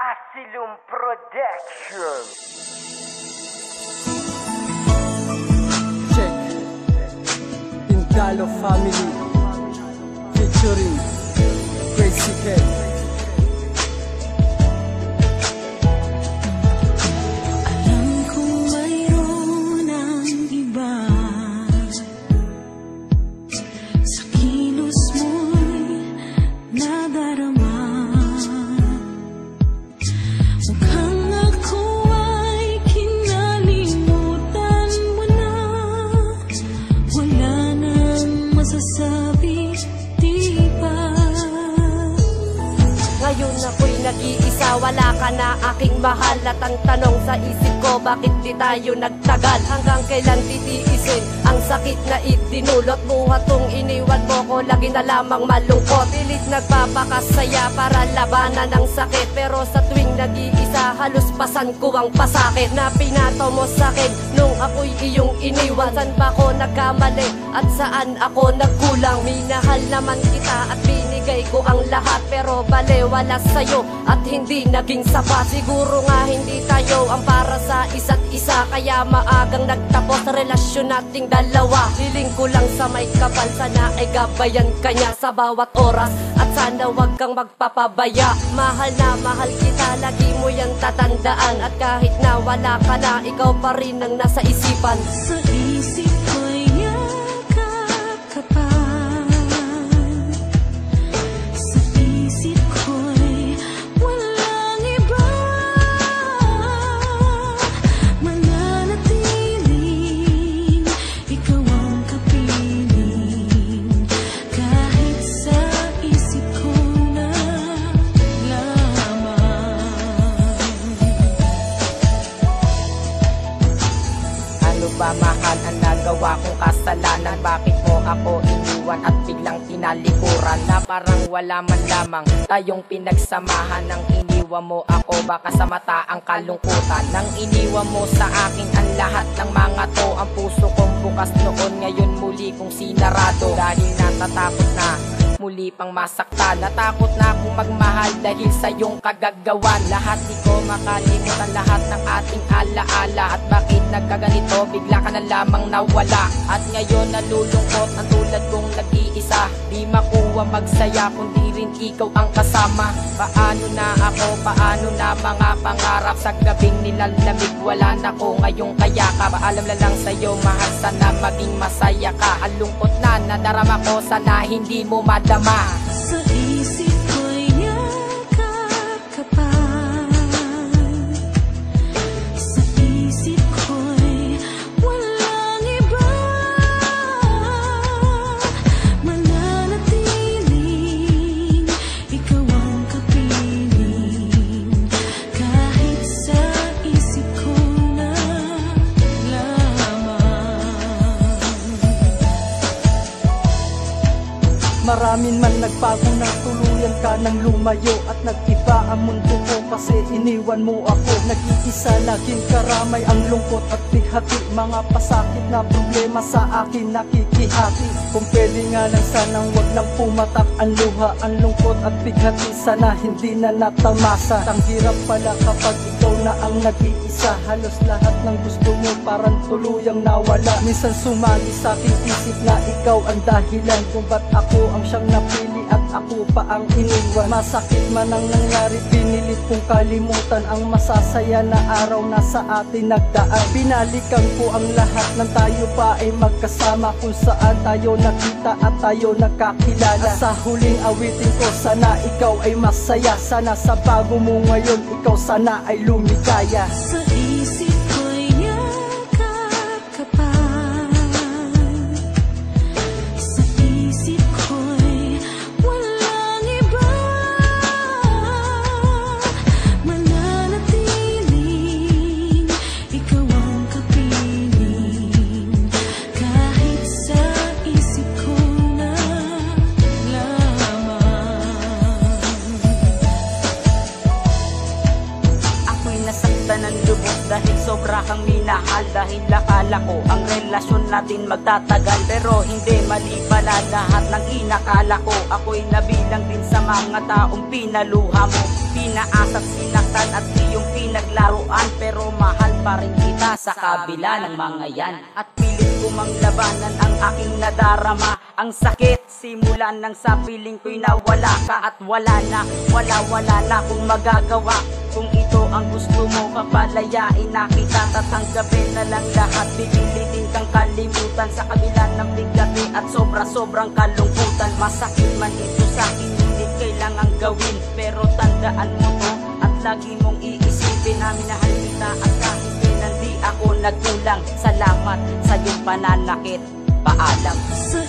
Asylum Production. Check. Pindalo Family featuring Crazy Cat. Alam kong mayroon ang iba sa kilos mo'y nadarama. Mukhang ako ay kinalimutan mo na. Wala nang masasabi, di ba? Ngayon ako'y nag-iisa, wala ka na aking mahal. At ang tanong sa isip ko, bakit di tayo nagtagal? Hanggang kailan titiisin ang sakit na idinulot mo? Hatong iniwan mo ko, lagi na lamang malungkot. Pilit nagpapakasaya para labanan ang sakit, pero sa tuwing nag-iisa, halos pasan ko ang pasakit na pinato mo sa'kin nung ako'y iyong iniwan. Saan ba ko nagkamali at saan ako nagkulang? Minahal naman kita at binigay ko ang lahat, pero baliwala sa'yo at hindi naging sapat. Siguro nga hindi tayo ang para sa isa't isa, kaya maagang nagtapos relasyon nating dalawa. Hiling ko lang sa may kapal, sana ay gabayan kanya sa bawat oras, at sana wag kang magpapabaya. Mahal na mahal kita, lagi mo yan tatandaan. At kahit na wala ka na, ikaw pa rin ang nasa isipan. Sa isip ko'y yakap ka pa. Sa isip ko'y walang iba. Mananatiling ikaw ang kapiling, kahit sa isip ko na lamang. Ano ba mahal ang nagawa kong kasalanan? Bakit mo ako iniwan at biglang tinalikuran? Na parang wala man lamang tayong pinagsamahan. Nang iniwan mo ako, baka sa mata ang kalungkutan. Nang iniwan mo sa akin ang lahat ng mga to, ang puso kong bukas noon, ngayon muli kong sinarado. Dahil natatakot na muli pang masaktan. Natakot na akong magmahal dahil sa iyong kagagawan. Lahat di ko makalimutan, lahat ng ating alaala. At bakit nagkaganito, bigla ka na lamang nawala. At ngayon nalulungkot ang tulad kong nag-iisa. Di makuha magsaya kundi rin ikaw ang kasama. Paano na ako, paano na mga pangarap? Sa gabing nilalamig, wala na ko ngayong kayakap. Paalam na lang sa'yo mahal, sana maging masaya ka. Ang lungkot na nadarama ko, sana hindi mo madama. Sa isip ko'y yakap ka pa. Sa isip ko'y walang iba. Mananatiling ikaw ang kapiling, kahit sa isip ko na lamang. Maraming man nagbago na tuluyan ka ng lumayo, at nag-iba ang mundo ko kasi iniwan mo ako. Nag-iisa, laging karamay ang lungkot at bighati. Mga pasakit na problema sa akin nakikihati. Kung pwede nga lang sanang wag lang pumatak ang luha. Ang lungkot at bighati sana hindi na natamasa. Ang hirap pala kapag ikaw na ang nag-iisa. Halos lahat ng gusto mo parang tuluyang nawala. Minsan sumagi sa aking isip na ikaw ang dahilan kung ba't ako ang siyang napili at ako pa ang iniwan. Masakit man ang nangyari, pinilit kong kalimutan ang masasaya na araw na sa atin nagdaan. Binalikan ko ang lahat ng tayo pa ay magkasama, kung saan tayo nakita at tayo nagkakilala. At sa huling awitin ko, sana ikaw ay masaya. Sana sa bago mo ngayon, ikaw sana ay lumikaya. Sa isip ko'y yakap ka pa. Sa isip ko'y walang iba. Mananatiling ikaw ang kapiling, kahit sa isip ko na lamang. Ako'y nasaktan ng lubos dahil sobra kang minahal. Dahil akala ko ang relasyon natin magtatagal, pero hindi, mali pala lahat ng inakala ko. Ako'y nabilang din sa mga taong pinaluha mo, pinaas at sinak sinasaktan at iyong pinaglaruan, pero mahal pa rin kita sa kabila ng mga yan. At pilit ko mang labanan ang aking nadarama, ang sakit simulan ng sa piling ko'y nawala ka. At wala na kung magagawa. Kung ito ang gusto mo, papalayain na kita. Tatanggapin na lang lahat, pipilitin kang kalimutan sa kabila ng bigati at sobrang kalungkutan. Masakit man ito sa'kin, ngunit kailangan gawin. Pero tandaan mo to at lagi mong iisipin na minahal kita. At kahit kailan di ako nagkulang, salamat sa iyong pananakit. Paalam. Sa